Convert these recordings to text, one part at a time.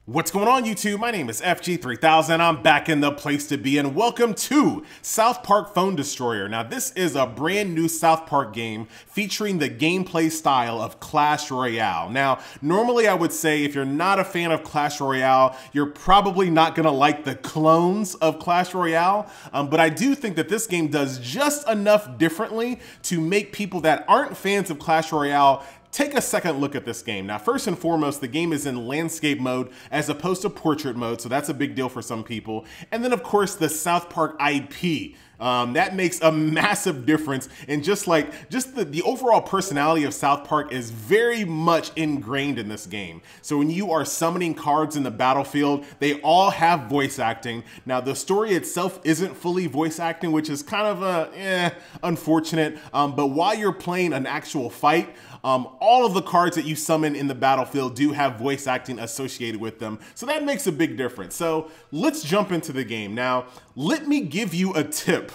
What's going on, YouTube? My name is FG3000. I'm back in the place to be, and welcome to South Park Phone Destroyer. Now, this is a brand new South Park game featuring the gameplay style of Clash Royale. Now, normally I would say if you're not a fan of Clash Royale, you're probably not gonna like the clones of Clash Royale, but I do think that this game does just enough differently to make people that aren't fans of Clash Royale take a second look at this game. Now, first and foremost, the game is in landscape mode as opposed to portrait mode, so that's a big deal for some people. And then, of course, the South Park IP. That makes a massive difference, and just the overall personality of South Park is very much ingrained in this game. So when you are summoning cards in the battlefield, they all have voice acting. Now, the story itself isn't fully voice acting, which is kind of unfortunate, but while you're playing an actual fight, all of the cards that you summon in the battlefield do have voice acting associated with them. So that makes a big difference. So let's jump into the game. Now, let me give you a tip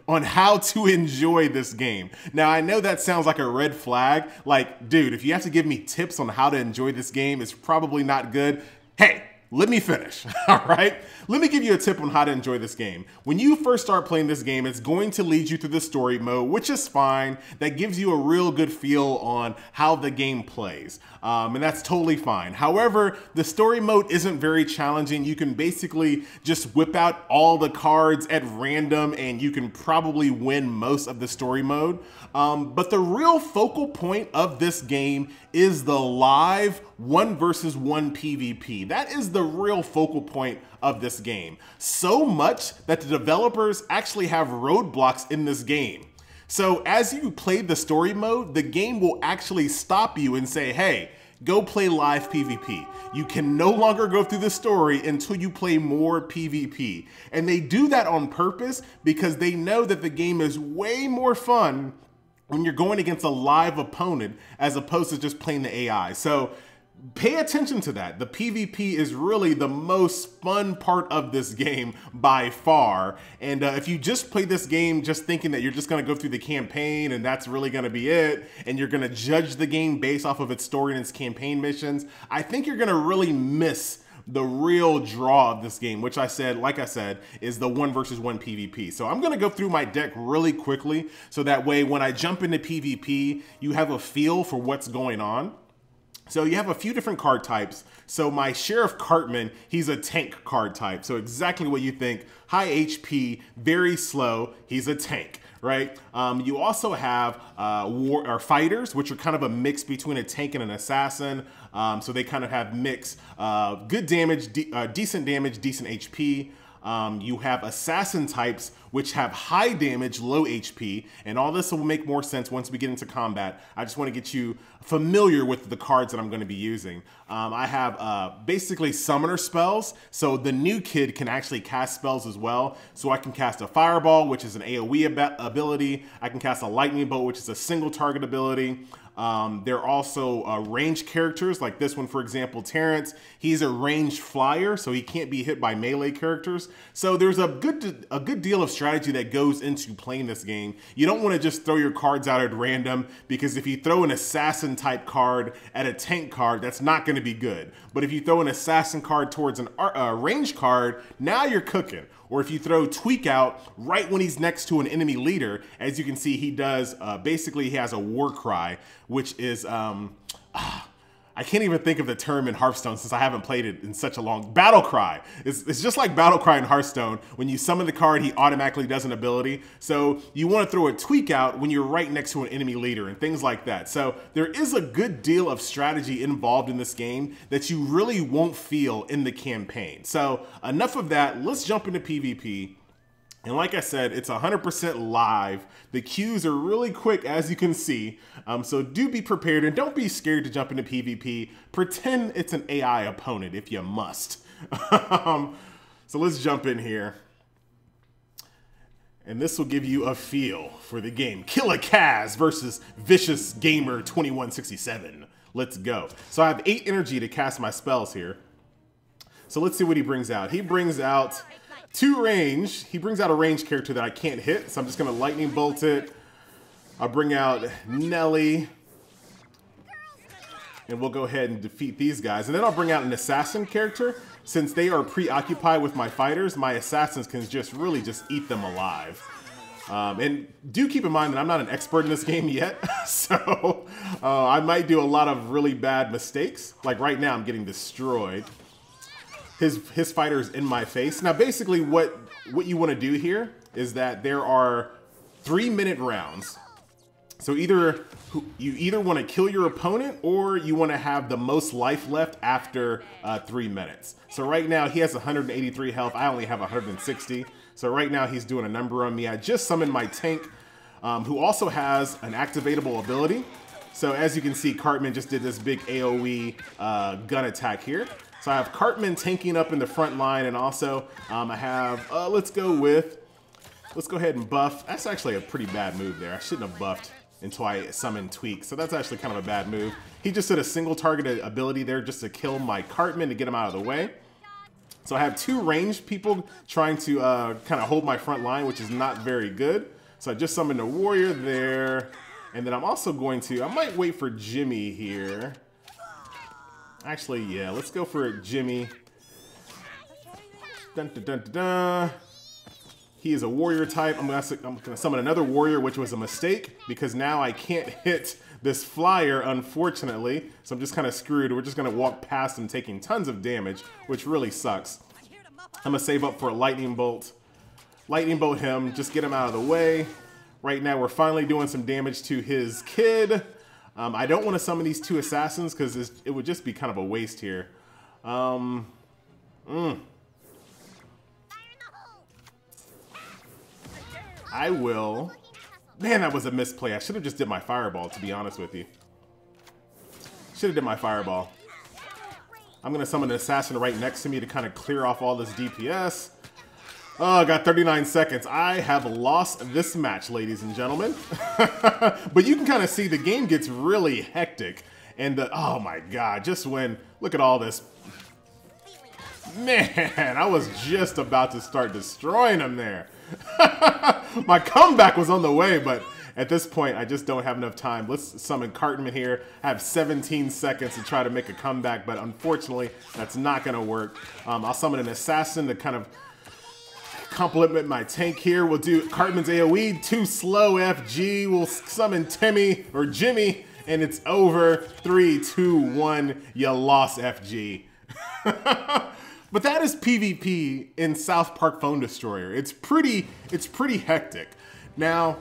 on how to enjoy this game. Now, I know that sounds like a red flag. Like, dude, if you have to give me tips on how to enjoy this game, it's probably not good. Hey, let me finish, all right? Let me give you a tip on how to enjoy this game. When you first start playing this game, it's going to lead you through the story mode, which is fine. That gives you a real good feel on how the game plays, and that's totally fine. However, the story mode isn't very challenging. You can basically just whip out all the cards at random, and you can probably win most of the story mode. But the real focal point of this game is the live 1 versus 1 PvP. That is the real focal point of this game. So much that the developers actually have roadblocks in this game. So as you play the story mode, the game will actually stop you and say, hey, go play live PvP. You can no longer go through the story until you play more PvP. And they do that on purpose because they know that the game is way more fun when you're going against a live opponent as opposed to just playing the AI. So pay attention to that. The PvP is really the most fun part of this game by far. And if you just play this game just thinking that you're just gonna go through the campaign and that's really gonna be it, and you're gonna judge the game based off of its story and its campaign missions, I think you're gonna really miss the real draw of this game, which like I said, is the 1 versus 1 PvP. So I'm gonna go through my deck really quickly so that way when I jump into PvP, you have a feel for what's going on. So you have a few different card types. So my Sheriff Cartman, he's a tank card type. So exactly what you think, high HP, very slow, he's a tank, right? You also have fighters, which are kind of a mix between a tank and an assassin. So they kind of have mix, good damage, decent HP. You have assassin types, which have high damage, low HP, and all this will make more sense once we get into combat. I just want to get you familiar with the cards that I'm going to be using. I have basically summoner spells, so the new kid can actually cast spells as well. So I can cast a fireball, which is an AoE ability. I can cast a lightning bolt, which is a single target ability. There are also ranged characters, like this one, for example, Terrence. He's a ranged flyer, so he can't be hit by melee characters. So there's a good deal of strategy that goes into playing this game. You don't want to just throw your cards out at random, because if you throw an assassin type card at a tank card, that's not going to be good. But if you throw an assassin card towards a ranged card, now you're cooking. Or if you throw Tweak out right when he's next to an enemy leader, as you can see, he does, basically he has a war cry, which is, I can't even think of the term in Hearthstone since I haven't played it in such a long, battle cry. It's just like battle cry in Hearthstone. When you summon the card, he automatically does an ability. So you want to throw a Tweak out when you're right next to an enemy leader and things like that. So there is a good deal of strategy involved in this game that you really won't feel in the campaign. So enough of that, let's jump into PvP. And like I said, it's 100% live. The queues are really quick, as you can see. So do be prepared and don't be scared to jump into PvP. Pretend it's an AI opponent if you must. So let's jump in here. And this will give you a feel for the game. Killer Kaz versus Vicious Gamer 2167. Let's go. So I have 8 energy to cast my spells here. So let's see what he brings out. He brings out 2 range. He brings out a range character that I can't hit, so I'm just gonna lightning bolt it. I'll bring out Nelly. and we'll go ahead and defeat these guys. And then I'll bring out an assassin character. Since they are preoccupied with my fighters, my assassins can just really just eat them alive. And do keep in mind that I'm not an expert in this game yet, so I might do a lot of really bad mistakes. Like right now, I'm getting destroyed. His fighter's in my face. Now, basically, what you want to do here is that there are 3-minute rounds. So you either want to kill your opponent or you want to have the most life left after 3 minutes. So right now, he has 183 health. I only have 160. So right now he's doing a number on me. I just summoned my tank, who also has an activatable ability. So as you can see, Cartman just did this big AoE gun attack here. So I have Cartman tanking up in the front line, and also I have, let's go ahead and buff. That's actually a pretty bad move there. I shouldn't have buffed until I summoned Tweak. So that's actually kind of a bad move. He just did a single targeted ability there just to kill my Cartman to get him out of the way. So I have 2 ranged people trying to kind of hold my front line, which is not very good. So I just summoned a warrior there. And then I'm also going to, I might wait for Jimmy here. Actually, yeah, let's go for Jimmy. Dun, dun, dun, dun, dun. He is a warrior type. I'm gonna summon another warrior, which was a mistake because now I can't hit this flyer, unfortunately. So I'm just kind of screwed. We're just gonna walk past him taking tons of damage, which really sucks. I'm gonna save up for a lightning bolt. Lightning bolt him, just get him out of the way. Right now we're finally doing some damage to his kid. I don't want to summon these 2 assassins because it would just be kind of a waste here. I will. Man, that was a misplay. I should have just did my fireball, to be honest with you. Should have did my fireball. I'm going to summon an assassin right next to me to kind of clear off all this DPS. Oh, I got 39 seconds. I have lost this match, ladies and gentlemen. But you can kind of see the game gets really hectic. And oh my God, just when, look at all this. Man, I was just about to start destroying him there. My comeback was on the way, but at this point, I just don't have enough time. Let's summon Cartman here. I have 17 seconds to try to make a comeback, but unfortunately, that's not going to work. I'll summon an assassin to kind of complement my tank here. We'll do Cartman's AoE, too slow FG. We'll summon Timmy or Jimmy, and it's over. 3, 2, 1. You lost FG. But that is PvP in South Park Phone Destroyer. It's pretty hectic. Now,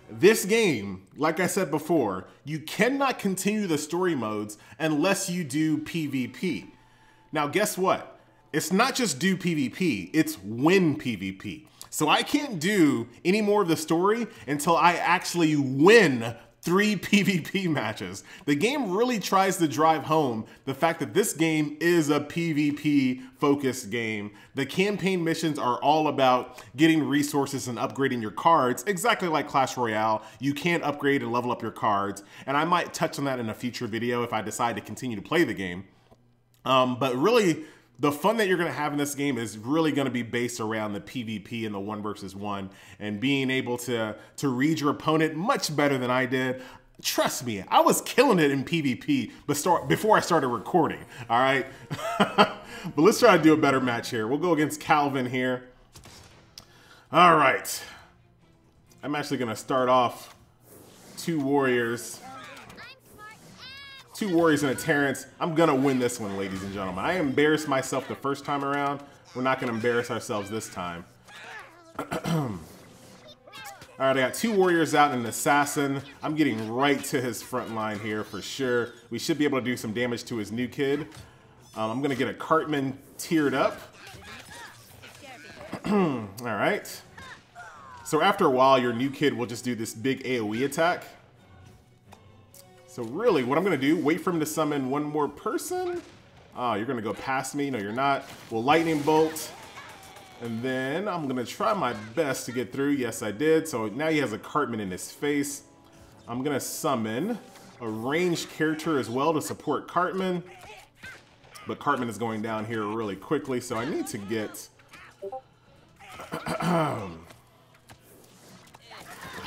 this game, like I said before, you cannot continue the story modes unless you do PvP. Now, guess what? It's not just do PvP, it's win PvP. So I can't do any more of the story until I actually win 3 PvP matches. The game really tries to drive home the fact that this game is a PvP focused game. The campaign missions are all about getting resources and upgrading your cards, exactly like Clash Royale. You can upgrade and level up your cards, and I might touch on that in a future video if I decide to continue to play the game. But really, the fun that you're going to have in this game is really going to be based around the PvP and the 1 versus 1 and being able to read your opponent much better than I did. Trust me, I was killing it in PvP before I started recording, all right? But let's try to do a better match here. We'll go against Calvin here. All right. I'm actually going to start off 2 warriors. 2 warriors and a Terrence. I'm gonna win this one, ladies and gentlemen. I embarrassed myself the first time around. We're not gonna embarrass ourselves this time. All right, I got 2 warriors out and an assassin. I'm getting right to his front line here for sure. We should be able to do some damage to his new kid. I'm gonna get a Cartman tiered up. All right. So after a while, your new kid will just do this big AoE attack. So really, what I'm going to do, wait for him to summon 1 more person. Oh, you're going to go past me. No, you're not. We'll lightning bolt. And then I'm going to try my best to get through. Yes, I did. So now he has a Cartman in his face. I'm going to summon a ranged character as well to support Cartman. But Cartman is going down here really quickly, so I need to get... I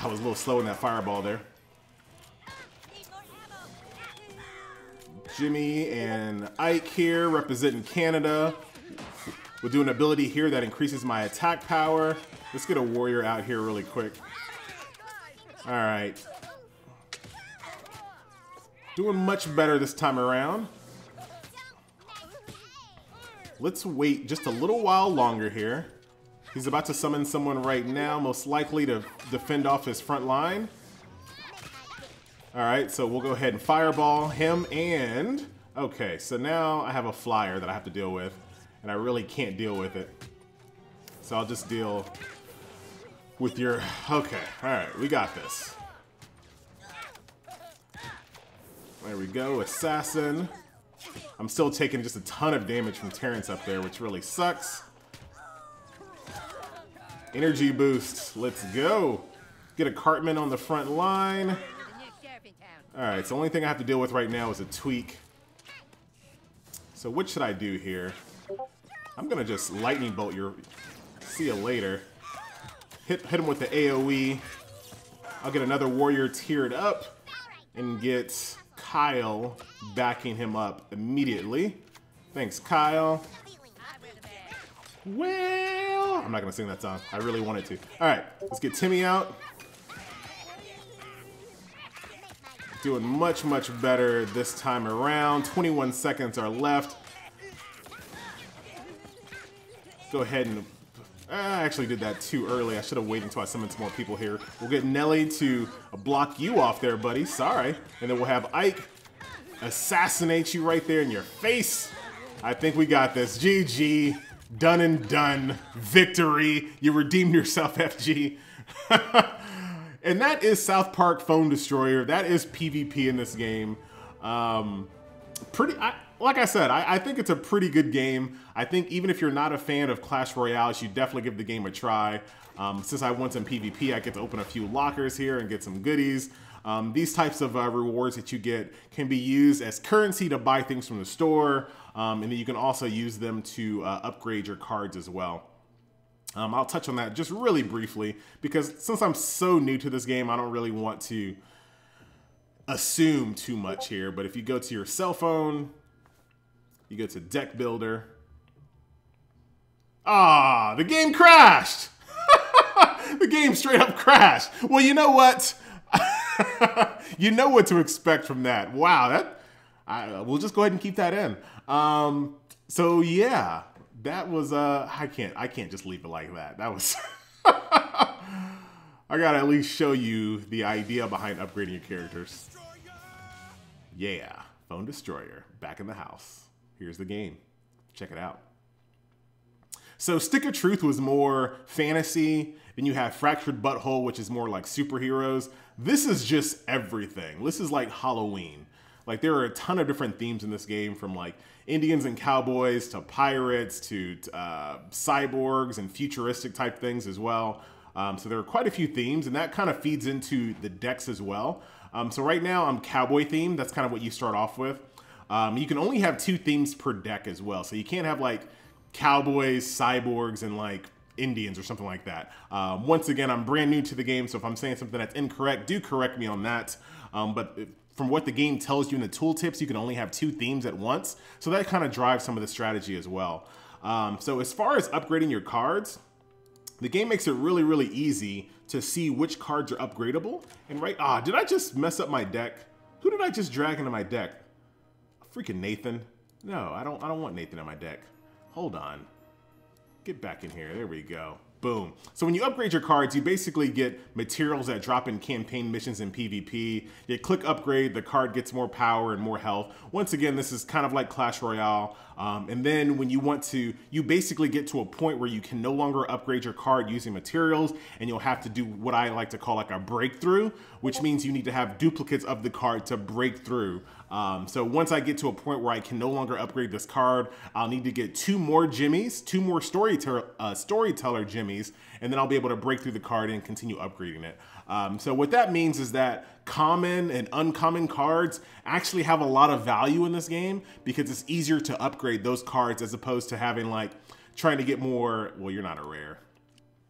was a little slow in that fireball there. Jimmy and Ike here representing Canada. We'll do an ability here that increases my attack power. Let's get a warrior out here really quick. All right. Doing much better this time around. Let's wait just a little while longer here. He's about to summon someone right now, most likely to defend off his front line. All right, so we'll go ahead and fireball him and... Okay, so now I have a flyer that I have to deal with, and I really can't deal with it. So I'll just deal with your... Okay, all right, we got this. There we go, assassin. I'm still taking just a ton of damage from Terrence up there, which really sucks. Energy boost, let's go. Get a Cartman on the front line. All right, so the only thing I have to deal with right now is a tweak. So what should I do here? I'm gonna just lightning bolt your... See you later. Hit him with the AoE. I'll get another warrior tiered up and get Kyle backing him up immediately. Thanks, Kyle. Well, I'm not gonna sing that song. I really wanted to. All right, let's get Timmy out. Doing much, much better this time around. 21 seconds are left. Go ahead and... I actually did that too early. I should have waited until I summoned some more people here. We'll get Nelly to block you off there, buddy. Sorry. And then we'll have Ike assassinate you right there in your face. I think we got this. GG. Done and done. Victory. You redeemed yourself, FG. And that is South Park Phone Destroyer. That is PvP in this game. Like I said, I think it's a pretty good game. I think even if you're not a fan of Clash Royale, you should definitely give the game a try. Since I won some PvP, I get to open a few lockers here and get some goodies. These types of rewards that you get can be used as currency to buy things from the store. And then you can also use them to upgrade your cards as well. I'll touch on that just really briefly because since I'm so new to this game, I don't really want to assume too much here. But if you go to your cell phone, you go to deck builder. Ah, the game crashed. The game straight up crashed. Well, you know what? You know what to expect from that. Wow, we'll just go ahead and keep that in. So yeah. That was, I can't just leave it like that. That was, I gotta at least show you the idea behind upgrading your characters. Yeah, Phone Destroyer, back in the house. Here's the game. Check it out. So Stick of Truth was more fantasy. Then you have Fractured Butthole, which is more like superheroes. This is just everything. This is like Halloween. Like there are a ton of different themes in this game, from like Indians and cowboys to pirates to cyborgs and futuristic type things as well. So there are quite a few themes, and that kind of feeds into the decks as well. So right now I'm cowboy themed. That's kind of what you start off with. You can only have 2 themes per deck as well. So you can't have like cowboys, cyborgs, and like Indians or something like that. Once again, I'm brand new to the game, so if I'm saying something that's incorrect, do correct me on that. From what the game tells you in the tooltips, you can only have 2 themes at once. So that kind of drives some of the strategy as well. So as far as upgrading your cards, the game makes it really, really easy to see which cards are upgradable. And did I just mess up my deck? Who did I just drag into my deck? Freaking Nathan. No, I don't want Nathan in my deck. Hold on. Get back in here. There we go. Boom. So when you upgrade your cards, you basically get materials that drop in campaign missions in PvP. You click upgrade, the card gets more power and more health. Once again, this is kind of like Clash Royale. And then when you want to, you basically get to a point where you can no longer upgrade your card using materials, and you'll have to do what I like to call like a breakthrough, which means you need to have duplicates of the card to break through. So once I get to a point where I can no longer upgrade this card, I'll need to get 2 more jimmies, 2 more storyteller jimmies, and then I'll be able to break through the card and continue upgrading it. So what that means is that common and uncommon cards actually have a lot of value in this game because it's easier to upgrade those cards as opposed to having like trying to get more, well, you're not a rare.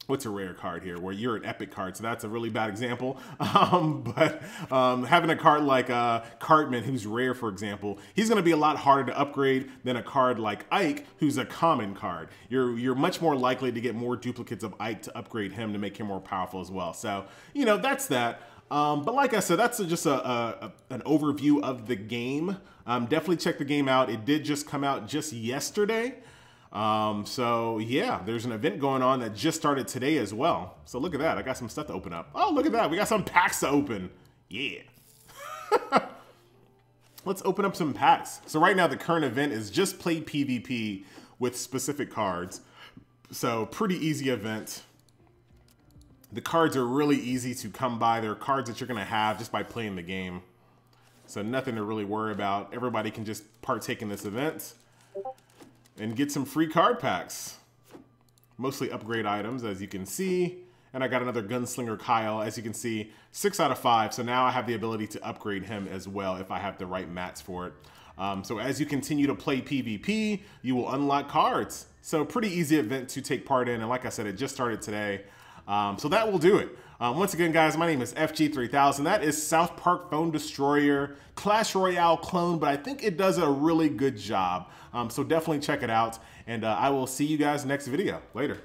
what's a rare card here where you're an epic card, so that's a really bad example. But having a card like Cartman, who's rare, for example, he's going to be a lot harder to upgrade than a card like Ike, who's a common card. You're much more likely to get more duplicates of Ike to upgrade him to make him more powerful as well. So, you know, that's that. But like I said, that's just an overview of the game. Definitely check the game out. It did just come out just yesterday. So yeah, there's an event going on that just started today as well. So look at that. I got some stuff to open up. Oh, look at that. We got some packs to open. Yeah. Let's open up some packs. So right now the current event is just play PvP with specific cards. So pretty easy event. The cards are really easy to come by. They're cards that you're going to have just by playing the game. So nothing to really worry about. Everybody can just partake in this event and get some free card packs. Mostly upgrade items, as you can see. And I got another Gunslinger Kyle, as you can see, 6 out of 5. So now I have the ability to upgrade him as well if I have the right mats for it. So as you continue to play PvP, you will unlock cards. So pretty easy event to take part in. And like I said, it just started today. So that will do it. Once again, guys, my name is FG3000. That is South Park Phone Destroyer, Clash Royale clone, but I think it does a really good job. So definitely check it out, and I will see you guys next video. Later.